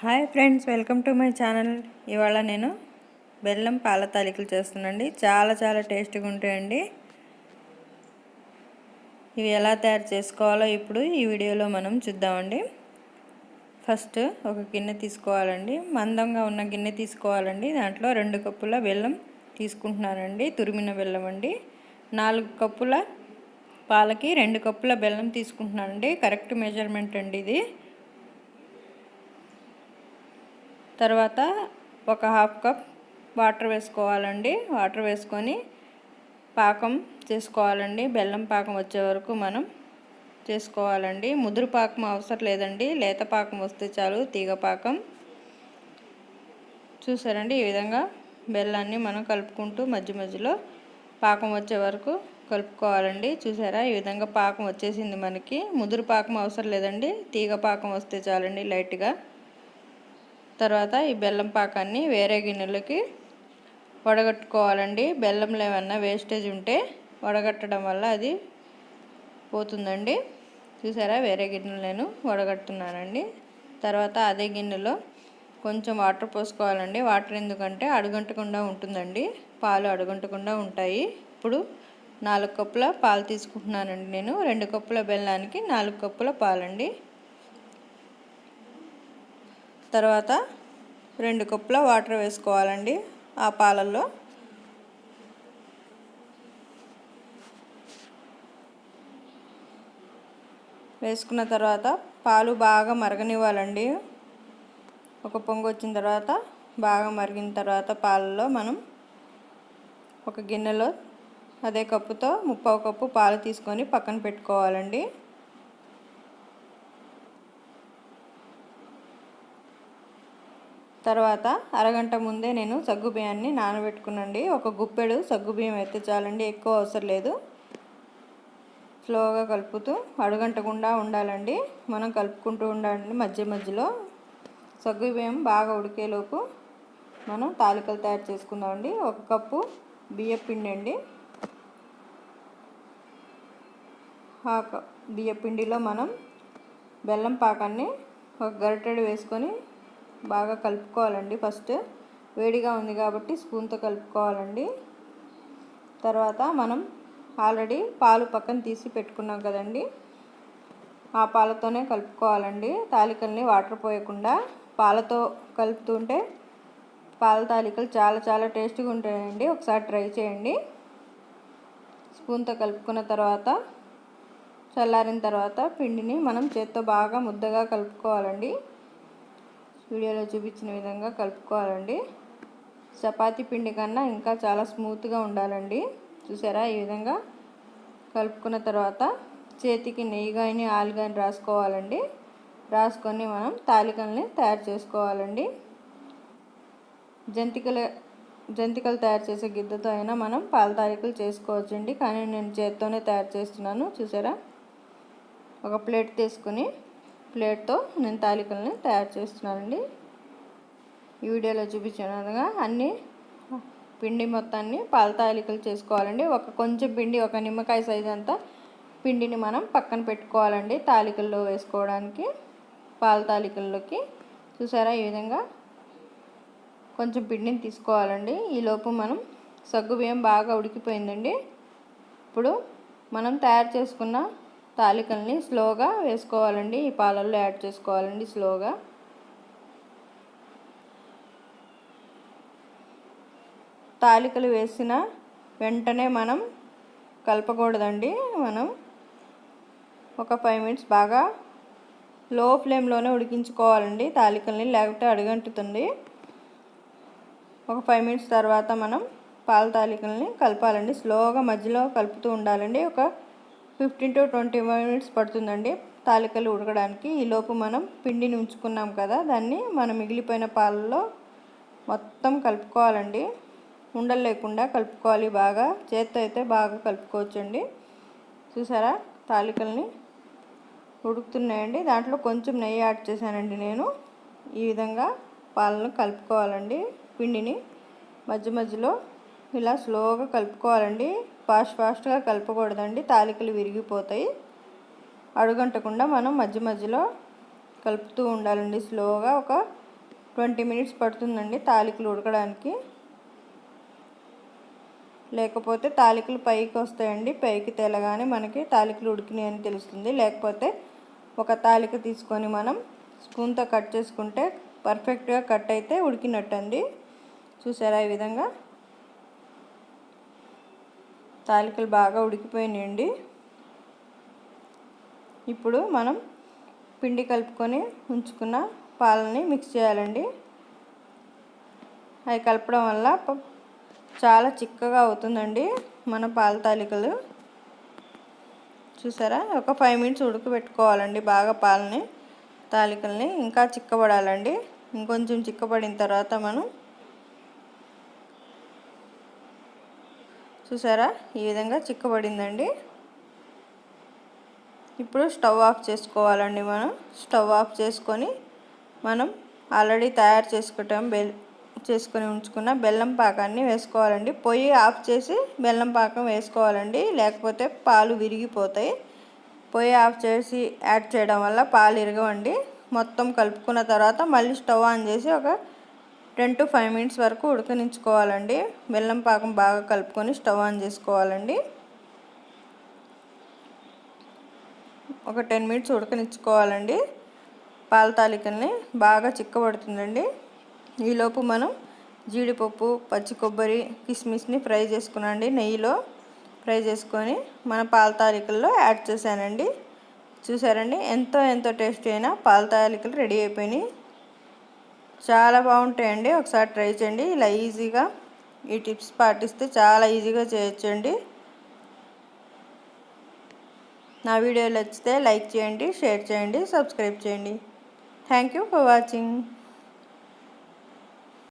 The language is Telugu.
Hi friends, welcome to my channel. ఇవాళ నేను బెల్లం పాల తాలికలు చేస్తున్నానండి. చాలా టేస్టీగా ఉంటాయండి. ఇవి ఎలా తయారు చేసుకోవాలో ఇప్పుడు ఈ వీడియోలో మనం చూద్దామండి. ఫస్ట్ ఒక గిన్నె తీసుకోవాలండి. మందంగా ఉన్న గిన్నె తీసుకోవాలండి. దాంట్లో 2 కప్పుల బెల్లం తీసుకుంటున్నానండి. తురిమిన బెల్లం అండి. 4 కప్పుల పాలకి 2 కప్పుల బెల్లం తీసుకుంటున్నానండి. కరెక్ట్ మెజర్మెంట్ అండి ఇది. తర్వాత ఒక హాఫ్ కప్ వాటర్ వేసుకోవాలండి. వాటర్ వేసుకొని పాకం చేసుకోవాలండి. బెల్లం పాకం వచ్చే వరకు మనం చేసుకోవాలండి. ముదురు పాకం అవసరం లేదండి, లేత పాకం వస్తే చాలు, తీగ పాకం. చూసారండి, ఈ విధంగా బెల్లాన్ని మనం కలుపుకుంటూ మధ్యలో పాకం వచ్చే వరకు కలుపుకోవాలండి. చూసారా, ఈ విధంగా పాకం వచ్చేసింది మనకి. ముదురు పాకం అవసరం లేదండి, తీగ పాకం వస్తే చాలండి లైట్గా. తర్వాత ఈ బెల్లం పాకాన్ని వేరే గిన్నెలకి వడగట్టుకోవాలండి. బెల్లంలో ఏమన్నా వేస్టేజ్ ఉంటే వడగట్టడం వల్ల అది పోతుందండి. చూసారా, వేరే గిన్నెలు నేను వడగడుతున్నానండి. తర్వాత అదే గిన్నెలో కొంచెం వాటర్ పోసుకోవాలండి. వాటర్ ఎందుకంటే అడుగంటకుండా ఉంటుందండి, పాలు అడుగంటకుండా ఉంటాయి. ఇప్పుడు 4 కప్పుల పాలు తీసుకుంటున్నానండి నేను. 2 కప్పుల బెల్లానికి 4 కప్పుల పాలండి. తర్వాత 2 కప్పుల వాటర్ వేసుకోవాలండి. ఆ పాలల్లో వేసుకున్న తర్వాత పాలు బాగా మరగనివ్వాలండి. ఒక పొంగు వచ్చిన తర్వాత బాగా మరిగిన తర్వాత పాలలో మనం ఒక గిన్నెలో అదే కప్పుతో 1/2 కప్పు పాలు తీసుకొని పక్కన పెట్టుకోవాలండి. తర్వాత అరగంట ముందే నేను సగ్గుబియ్యాన్ని నానబెట్టుకున్నానండి. ఒక గుప్పెడు సగ్గుబియ్యం అయితే చాలండి, ఎక్కువ అవసరం లేదు. స్లోగా కలుపుతూ అడుగంటకుండా ఉండాలండి. మనం కలుపుకుంటూ ఉండాలండి మధ్యలో. సగ్గుబియ్యం బాగా ఉడికేలోపు మనం తాలికలు తయారు చేసుకుందామండి. 1 కప్పు బియ్యపిండి అండి. ఆ బియ్యపిండిలో మనం బెల్లం పాకాన్ని ఒక గరిటెడు వేసుకొని బాగా కలుపుకోవాలండి. ఫస్ట్ వేడిగా ఉంది కాబట్టి స్పూన్తో కలుపుకోవాలండి. తర్వాత మనం ఆల్రెడీ పాలు పక్కన తీసి పెట్టుకున్నాం కదండి, ఆ పాలతోనే కలుపుకోవాలండి. తాలికల్ని వాటర్ పోయకుండా పాలతో కలుపుతుంటే పాల తాలికలు చాలా టేస్టీగా ఉంటాయండి. ఒకసారి ట్రై చేయండి. స్పూన్తో కలుపుకున్న తర్వాత చల్లారిన తర్వాత పిండిని మనం చేత్తో బాగా ముద్దగా కలుపుకోవాలండి. వీడియోలో చూపించిన విధంగా కలుపుకోవాలండి. చపాతీ పిండి కన్నా ఇంకా చాలా స్మూత్గా ఉండాలండి. చూసారా, ఈ విధంగా కలుపుకున్న తర్వాత చేతికి నెయ్యి కానీ ఆయిల్ కానీ రాసుకోవాలండి. రాసుకొని మనం తాలికల్ని తయారు చేసుకోవాలండి. జంతికలు తయారు చేసే గిద్దతో అయినా మనం పాల తాలికలు చేసుకోవచ్చండి, కానీ నేను చేత్తోనే తయారు చేస్తున్నాను. చూసారా, ఒక ప్లేట్ తీసుకుని ప్లేట్తో నేను తాలికల్ని తయారు చేస్తున్నానండి. ఈ వీడియోలో చూపించిన విధంగా అన్ని పిండి మొత్తాన్ని పాల తాలికలు చేసుకోవాలండి. కొంచెం పిండి, ఒక నిమ్మకాయ సైజు అంతా పిండిని మనం పక్కన పెట్టుకోవాలండి తాలికల్లో వేసుకోవడానికి, పాల తాలికల్లోకి. చూసారా, ఈ విధంగా కొంచెం పిండిని తీసుకోవాలండి. ఈలోపు మనం సగ్గుబియ్యం బాగా ఉడికిపోయిందండి. ఇప్పుడు మనం తయారు చేసుకున్న తాలికల్ని స్లోగా వేసుకోవాలండి. ఈ పాలల్లో యాడ్ చేసుకోవాలండి స్లోగా. తాలికలు వేసిన వెంటనే మనం కలపకూడదండి. మనం ఒక 5 మినిట్స్ బాగా లో ఫ్లేమ్లోనే ఉడికించుకోవాలండి తాలికల్ని, లేకపోతే అడుగంటుతుంది. ఒక 5 మినిట్స్ తర్వాత మనం పాల తాలికల్ని కలపాలండి. స్లోగా మధ్యలో కలుపుతూ ఉండాలండి. ఒక 15 to 20 మినిట్స్ పడుతుందండి తాలికలు ఉడకడానికి. ఈలోపు మనం పిండిని ఉంచుకున్నాం కదా, దాన్ని మనం మిగిలిపోయిన పాలలో మొత్తం కలుపుకోవాలండి. ఉండలు లేకుండా కలుపుకోవాలి బాగా. చేత్తో అయితే బాగా కలుపుకోవచ్చండి. చూసారా, తాలికల్ని ఉడుకుతున్నాయండి. దాంట్లో కొంచెం నెయ్యి యాడ్ చేశానండి నేను. ఈ విధంగా పాలను కలుపుకోవాలండి. పిండిని మధ్యలో ఇలా స్లోగా కలుపుకోవాలండి. ఫాస్ట్గా కలపకూడదండి, తాలికలు విరిగిపోతాయి. అడుగంటకుండా మనం మధ్యలో కలుపుతూ ఉండాలండి స్లోగా. ఒక 20 మినిట్స్ పడుతుందండి తాలికలు ఉడకడానికి. లేకపోతే తాలికలు పైకి వస్తాయండి. పైకి తేలగానే మనకి తాలికలు ఉడికినాయి అని తెలుస్తుంది. లేకపోతే ఒక తాలిక తీసుకొని మనం స్పూన్తో కట్ చేసుకుంటే పర్ఫెక్ట్గా కట్ అయితే ఉడికినట్టండి. చూసారా ఈ విధంగా తాలికలు బాగా ఉడికిపోయినాయండి. ఇప్పుడు మనం పిండి కలుపుకొని ఉంచుకున్న పాలని మిక్స్ చేయాలండి. అవి కలపడం వల్ల చాలా చిక్కగా అవుతుందండి మన పాల తాలికలు. చూసారా ఒక 5 మినిట్స్ ఉడకబెట్టుకోవాలండి బాగా పాలని తాలికల్ని. ఇంకా చిక్కబడాలండి. ఇంకొంచెం చిక్కబడిన తర్వాత మనం చూసారా ఈ విధంగా చిక్కబడిందండి. ఇప్పుడు స్టవ్ ఆఫ్ చేసుకోవాలండి. మనం స్టవ్ ఆఫ్ చేసుకొని మనం ఆల్రెడీ తయారు చేసుకొని ఉంచుకున్న బెల్లం పాకాన్ని వేసుకోవాలండి. పొయ్యి ఆఫ్ చేసి బెల్లం పాకం వేసుకోవాలండి, లేకపోతే పాలు విరిగిపోతాయి. పొయ్యి ఆఫ్ చేసి యాడ్ చేయడం వల్ల పాలు ఇరగవండి. మొత్తం కలుపుకున్న తర్వాత మళ్ళీ స్టవ్ ఆన్ చేసి ఒక 10 to 5 మినిట్స్ వరకు ఉడకనించుకోవాలండి. బెల్లం పాకం బాగా కలుపుకొని స్టవ్ ఆన్ చేసుకోవాలండి. ఒక 10 మినిట్స్ ఉడకనిచ్చుకోవాలండి. పాల తాలికల్ని బాగా చిక్కబడుతుందండి. ఈలోపు మనం జీడిపప్పు, పచ్చి కొబ్బరి, కిస్మిస్ని ఫ్రై చేసుకున్నాండి. నెయ్యిలో ఫ్రై చేసుకొని మన పాల తాలికల్లో యాడ్ చేశానండి. చూసారండి ఎంతో టేస్టీ అయిన పాల తాలికలు రెడీ అయిపోయినాయి. చాలా బాగుంటాయండి. ఒకసారి ట్రై చేయండి. ఇలా ఈజీగా ఈ టిప్స్ పాటిస్తే చాలా ఈజీగా చేయొచ్చండి. నా వీడియోలు నచ్చితే లైక్ చేయండి, షేర్ చేయండి, సబ్స్క్రైబ్ చేయండి. Thank you for watching.